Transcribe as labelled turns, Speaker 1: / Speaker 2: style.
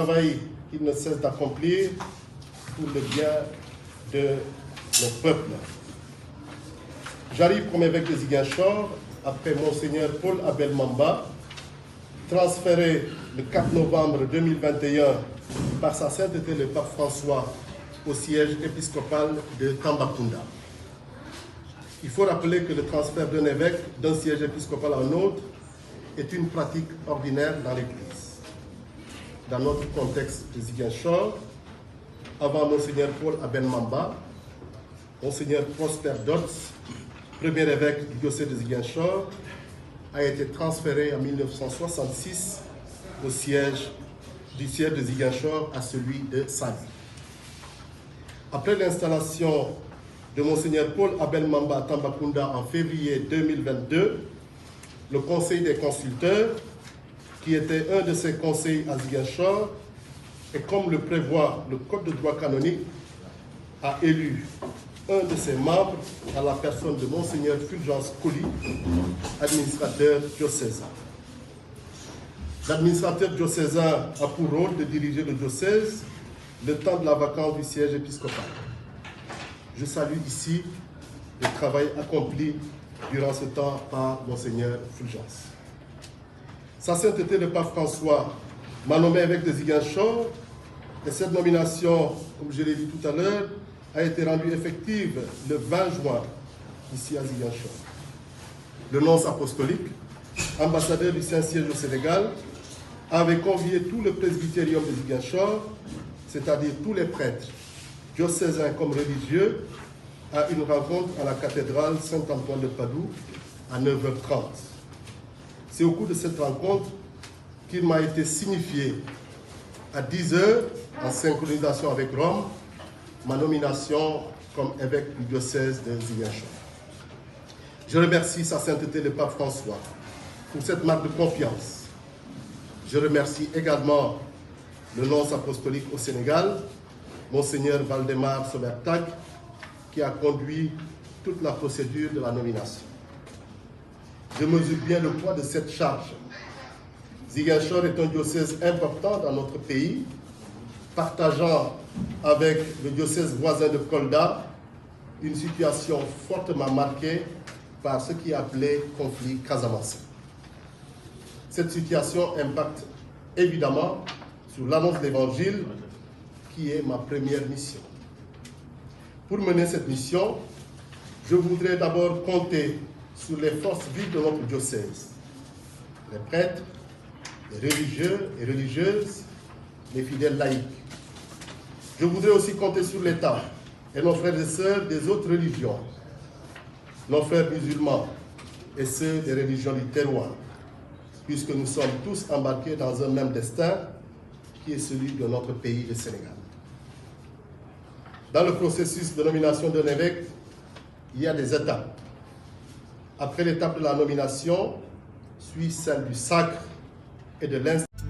Speaker 1: travail qu'il ne cesse d'accomplir pour le bien de nos peuples. J'arrive comme évêque de Ziguinchor après Monseigneur Paul Abel Mamba, transféré le 4 novembre 2021 par sa sainteté le pape François au siège épiscopal de Tambacounda. Il faut rappeler que le transfert d'un évêque d'un siège épiscopal à un autre est une pratique ordinaire dans l'Église. Dans notre contexte de Ziguinchor, avant Monseigneur Paul Abel Mamba, Monseigneur Prosper Dodds, premier évêque du diocèse de Ziguinchor, a été transféré en 1966 du siège de Ziguinchor à celui de Saly. Après l'installation de Monseigneur Paul Abel Mamba à Tambacounda en février 2022, le Conseil des consulteurs, qui était un de ses conseils à Ziguinchor, et comme le prévoit le Code de droit canonique, a élu un de ses membres à la personne de Monseigneur Fulgence Coly, administrateur diocésain. L'administrateur diocésain a pour rôle de diriger le diocèse le temps de la vacance du siège épiscopal. Je salue ici le travail accompli durant ce temps par Monseigneur Fulgence. Sa sainteté le pape François m'a nommé évêque de Ziguinchor et cette nomination, comme je l'ai dit tout à l'heure, a été rendue effective le 20 juin ici à Ziguinchor. Le nonce apostolique, ambassadeur du Saint-Siège au Sénégal, avait convié tout le presbytérium de Ziguinchor, c'est-à-dire tous les prêtres, diocésains comme religieux, à une rencontre à la cathédrale Saint-Antoine de Padoue à 9h30. C'est au cours de cette rencontre qu'il m'a été signifié à 10h, en synchronisation avec Rome, ma nomination comme évêque du diocèse de Ziguinchor. Je remercie sa sainteté le pape François pour cette marque de confiance. Je remercie également le nonce apostolique au Sénégal, Monseigneur Valdemar Sobertag, qui a conduit toute la procédure de la nomination. Je mesure bien le poids de cette charge. Ziguinchor est un diocèse important dans notre pays, partageant avec le diocèse voisin de Kolda une situation fortement marquée par ce qui est appelé conflit casamance. Cette situation impacte évidemment sur l'annonce de l'Évangile, qui est ma première mission. Pour mener cette mission, je voudrais d'abord compter sur les forces vives de notre diocèse, les prêtres, les religieux et religieuses, les fidèles laïcs. Je voudrais aussi compter sur l'État et nos frères et sœurs des autres religions, nos frères musulmans et ceux des religions du terroir, puisque nous sommes tous embarqués dans un même destin qui est celui de notre pays, le Sénégal. Dans le processus de nomination d'un évêque, il y a des étapes. Après l'étape de la nomination, suit celle du sacre et de l'institution.